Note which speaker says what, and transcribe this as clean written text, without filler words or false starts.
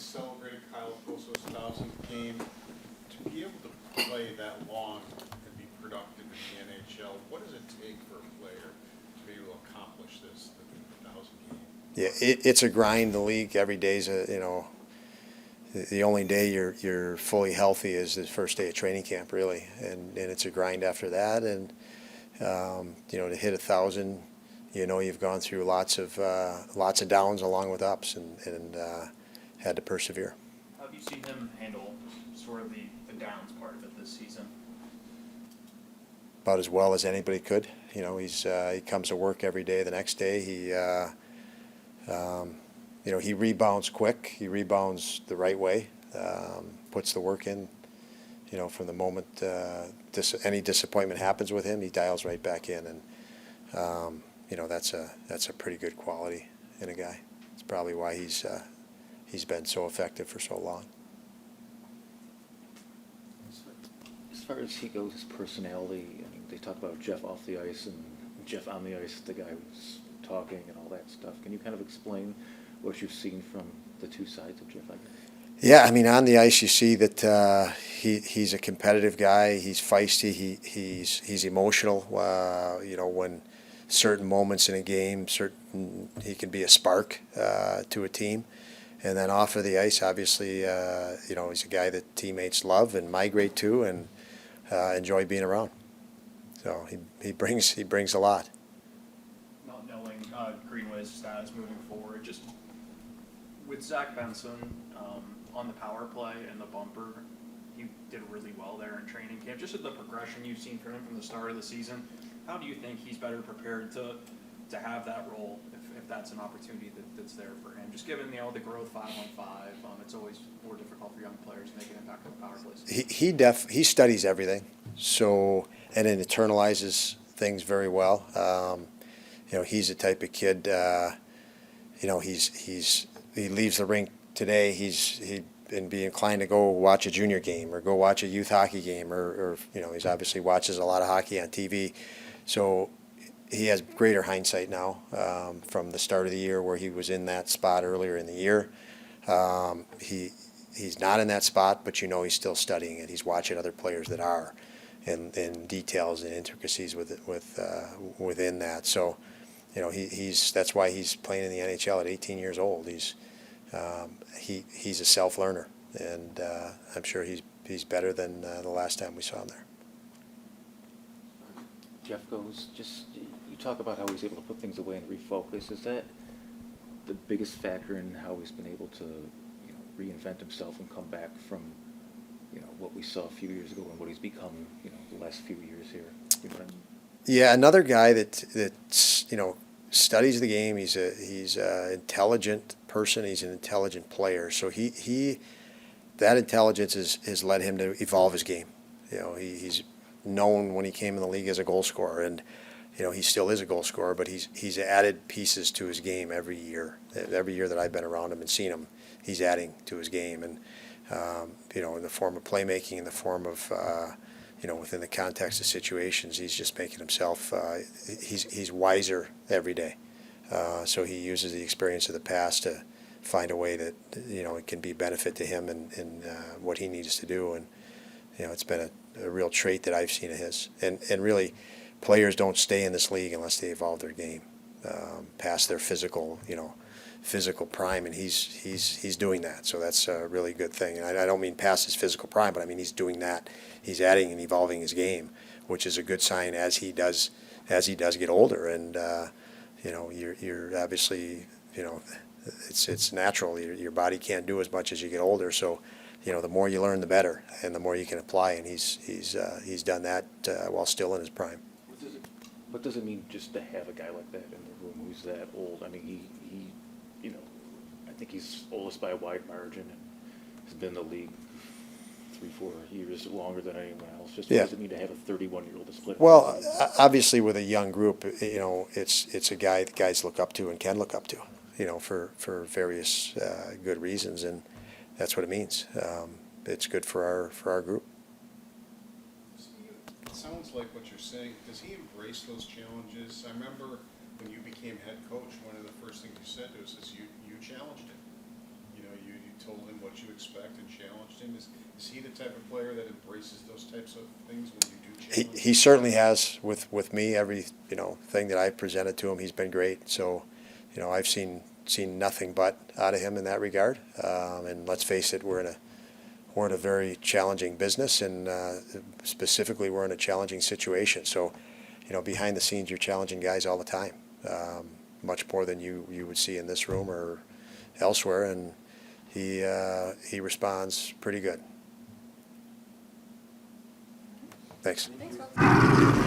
Speaker 1: celebrated Kyle Koso's 1,000th game. To be able to play that long and be productive in the NHL, what does it take for a player to be able to accomplish this, the 1,000 game?
Speaker 2: Yeah, it's a grind. The league every day's the only day you're fully healthy is the first day of training camp, really, and it's a grind after that. And to hit 1,000, you've gone through lots of downs along with ups, and had to persevere.
Speaker 3: How have you seen him handle sort of the downs part of it this season?
Speaker 2: About as well as anybody could. He comes to work every day. The next day, he rebounds quick. He rebounds the right way. Puts the work in. From the moment any disappointment happens with him, he dials right back in, and that's a pretty good quality in a guy. It's probably why he's been so effective for so long.
Speaker 4: As far as he goes, his personality, I mean, they talk about Jeff off the ice and Jeff on the ice, the guy who's talking and all that stuff. Can you kind of explain what you've seen from the two sides of Jeff, I guess?
Speaker 2: Yeah, I mean, on the ice you see that he's a competitive guy. He's feisty. He's emotional. When certain moments in a game, he can be a spark to a team. And then off of the ice, obviously, he's a guy that teammates love and migrate to and enjoy being around. So he brings a lot.
Speaker 3: Not knowing Greenway's status moving forward, just with Zack Benson on the power play and the bumper, he did really well there in training camp. Just at the progression you've seen from him from the start of the season, how do you think he's better prepared to have that role if that's an opportunity that's there for him? Just given the growth 5-on-5, it's always more difficult for young players to make an impact on the power plays.
Speaker 2: He studies everything, and then internalizes things very well. He's the type of kid. He leaves the rink today. He'd be inclined to go watch a junior game or go watch a youth hockey game, or he's obviously watches a lot of hockey on TV. So he has greater hindsight now from the start of the year where he was in that spot earlier in the year. He's not in that spot, but he's still studying it. He's watching other players that are, and details and intricacies within that. So, that's why he's playing in the NHL at 18 years old. He's a self-learner, and I'm sure he's better than the last time we saw him there.
Speaker 4: Jeff goes, you talk about how he's able to put things away and refocus. Is that the biggest factor in how he's been able to reinvent himself and come back from what we saw a few years ago and what he's become the last few years here? You know what I mean?
Speaker 2: Yeah, another guy that studies the game. He's a intelligent person. He's an intelligent player. So that intelligence has led him to evolve his game. He's known when he came in the league as a goal scorer, and he still is a goal scorer, but he's added pieces to his game every year. Every year that I've been around him and seen him, he's adding to his game, and in the form of playmaking, in the form of within the context of situations, he's just making himself. He's wiser every day, so he uses the experience of the past to find a way that it can be a benefit to him and what he needs to do, and it's been a real trait that I've seen of his, and really. Players don't stay in this league unless they evolve their game past their physical prime, and he's doing that. So that's a really good thing. And I don't mean past his physical prime, but I mean he's doing that. He's adding and evolving his game, which is a good sign as he does get older. And you're obviously it's natural. Your body can't do as much as you get older. So the more you learn, the better, and the more you can apply. And he's done that while still in his prime.
Speaker 4: What does it mean just to have a guy like that in the room who's that old? I mean, he I think he's oldest by a wide margin and has been in the league 3-4 years longer than anyone else. Just what does it mean to have a 31-year-old to split?
Speaker 2: Well, obviously with a young group, it's a guy that guys look up to and can look up to, for various good reasons, and that's what it means. It's good for our group.
Speaker 1: It sounds like what you're saying. Does he embrace those challenges? I remember when you became head coach, one of the first things you said to us is you challenged him. You told him what what you expect and challenged him? Is he the type of player that embraces those types of things when you do challenge?
Speaker 2: He certainly has with me, every, thing that I've presented to him, he's been great. So, I've seen nothing but out of him in that regard. And let's face it, we're in a very challenging business, and specifically we're in a challenging situation. So, behind the scenes, you're challenging guys all the time, much more than you would see in this room or elsewhere. And he responds pretty good. Thanks.
Speaker 5: Thanks, folks.